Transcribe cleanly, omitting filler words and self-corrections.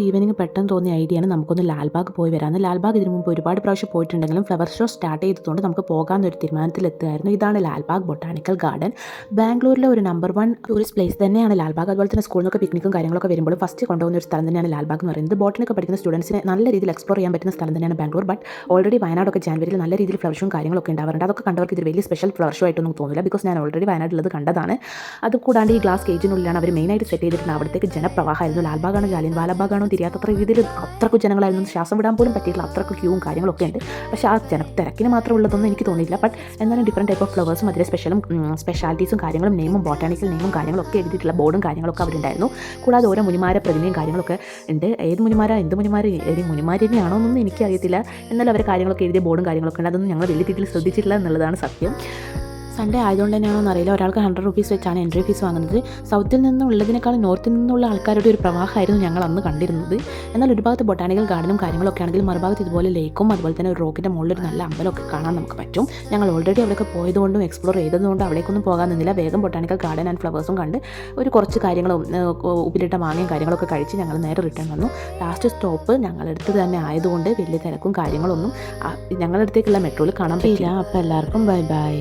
Evening പെട്ടെന്ന് തോന്നിയ ഐഡിയയാണ് നമുക്കൊന്ന് ലാൽബാഗ് പോയി വരാമെന്ന്. ലാൽബാഗ് ഇതിനു മുമ്പ് ഒരുപാട് പ്രാവശ്യം പോയിട്ടുണ്ടെങ്കിലും ഫ്ലവർ ഷോ സ്റ്റാർട്ട് ചെയ്തതുകൊണ്ട് നമുക്ക് പോകാമെന്നൊരു തീരുമാനത്തിലെത്തുമായിരുന്നു. ഇതാണ് ലാൽബാഗ് ബൊട്ടാണിക്കൽ ഗാർഡൻ. ബാംഗ്ലൂരിലെ ഒരു നമ്പർ 1 ടൂറിസ്റ്റ് പ്ലേസ് തന്നെയാണ് ലാൽബാഗ്. അതുപോലെ തന്നെ സ്കൂളിൽ നിന്നൊക്കെ പിക്നിക്കും കാര്യങ്ങളൊക്കെ വരുമ്പോൾ ഫസ്റ്റ് കൊണ്ടുപോകുന്ന ഒരു സ്ഥലം തന്നെയാണ് ലാൽബാഗ് എന്ന് പറയുന്നത്. ബോട്ടണിക്ക് പഠിക്കുന്ന സ്റ്റുഡൻസിനെ നല്ല രീതിയിൽ എക്സ്പ്ലോർ ചെയ്യാൻ പറ്റുന്ന സ്ഥലം തന്നെയാണ് ബാംഗ്ലൂർ. ബട്ട് ഓൾറെഡി വയനാടൊക്കെ ജാനുവരിയിൽ നല്ല രീതിയിൽ ഫ്ലവർ ഷോയും കാര്യങ്ങളൊക്കെ ഉണ്ടാവാറുണ്ട്. അതൊക്കെ കണ്ടവർക്ക് ഇത് വലിയ സ്പെഷ്യൽ ഫ്ലവർ ഷോ ആയിട്ടൊന്നും തോന്നില്ല. ബിക്കോസ് ഞാൻ ഓൾറെഡി വയനാട്ടിലുള്ളത് കണ്ടതാണ്. അതുകൂടാണ്ട് ഈ ഗ്ലാസ് കേജിനുള്ളിലാണ് അവർ മെയിനായിട്ട് സെറ്റ് ചെയ്തിട്ടുണ്ട്. അവിടത്തേക്ക് ജനപ്രവാഹമായിരുന്നു. ലാൽബാഗാണോ ജാലിയൻവാലാബാഗാണോ തിരിയാത്തത്ര രീതിയിൽ അത്രയ്ക്ക് ജനങ്ങളായിരുന്നു. ശ്വാസം വിടാൻ പോലും പറ്റിയിട്ടില്ല. അത്രയ്ക്ക് ക്യൂവും കാര്യങ്ങളൊക്കെ ഉണ്ട്. പക്ഷേ ആ തിരക്കിന് മാത്രം ഉള്ളതൊന്നും എനിക്ക് തോന്നിയില്ല. ബട്ട് എന്നാലും ഡിഫറെൻറ്റ് ടൈപ്പ് ഓഫ് ഫ്ലവേഴ്സും അതിലെ സ്പെഷ്യാലിറ്റീസും കാര്യങ്ങളും നെയിമും ബോട്ടാണിക്കൽ നെയിമും കാര്യങ്ങളൊക്കെ എഴുതിയിട്ടുള്ള ബോർഡും കാര്യങ്ങളൊക്കെ അവിടെ ഉണ്ടായിരുന്നു. കൂടാതെ ഓരോ മുനിമാര പ്രതിമയും കാര്യങ്ങളൊക്കെ ഉണ്ട്. ഏത് മുനിമാര എന്ത് മുനിമാർ മുനിമാരി തന്നെയാണോ എന്നൊന്നും എനിക്കറിയത്തില്ല. എന്നാലും അവർ കാര്യങ്ങളൊക്കെ എഴുതിയ ബോർഡും കാര്യങ്ങളൊക്കെ ഉണ്ട്. അതൊന്നും ഞങ്ങൾ വലിയ രീതിയിൽ ശ്രദ്ധിച്ചിട്ടില്ല എന്നുള്ളതാണ് സത്യം. സൺഡേ ആയതുകൊണ്ട് തന്നെയാണോ എന്നറിയില്ല, ഒരാൾക്ക് 100 rupees വെച്ചാണ് എൻട്രി ഫീസ് വാങ്ങുന്നത്. സൗത്തിൽ നിന്നുള്ളതിനേക്കാളും നോർത്തിൽ നിന്നുള്ള ആൾക്കാരുടെ ഒരു പ്രവാഹമായിരുന്നു ഞങ്ങൾ അന്ന് കണ്ടിരുന്നത്. എന്നാൽ ഒരു ഭാഗത്ത് ബൊട്ടാണിക്കൽ ഗാർഡനും കാര്യങ്ങളൊക്കെ ആണെങ്കിൽ മറുഭാഗത്ത് ഇതുപോലെ ലേക്കും അതുപോലെ തന്നെ ഒരു റോക്കിൻ്റെ മുകളിൽ ഒരു നല്ല അമ്പലമൊക്കെ കാണാൻ നമുക്ക് പറ്റും. ഞങ്ങൾ ഓൾറെഡി അവിടെയൊക്കെ പോയതുകൊണ്ടും എക്സ്പ്ലോർ ചെയ്തതുകൊണ്ടും അവിടേക്കൊന്നും പോകാൻ നിന്നില്ല. വേഗം ബൊട്ടാണിക്കൽ ഗാർഡൻ ആൻഡ് ഫ്ലവേഴ്സും കണ്ട് കുറച്ച് കാര്യങ്ങളും ഉപ്പിലിട്ട മാങ്ങയും കാര്യങ്ങളൊക്കെ കഴിച്ച് ഞങ്ങൾ നേരെ റിട്ടേൺ വന്നു. ലാസ്റ്റ് സ്റ്റോപ്പ് ഞങ്ങളടുത്ത് തന്നെ ആയതുകൊണ്ട് വലിയ തിരക്കും കാര്യങ്ങളൊന്നും ഞങ്ങളടുത്തേക്കുള്ള മെട്രോയിൽ കാണാൻ പറ്റില്ല. അപ്പോൾ എല്ലാവർക്കും ബൈ ബൈ.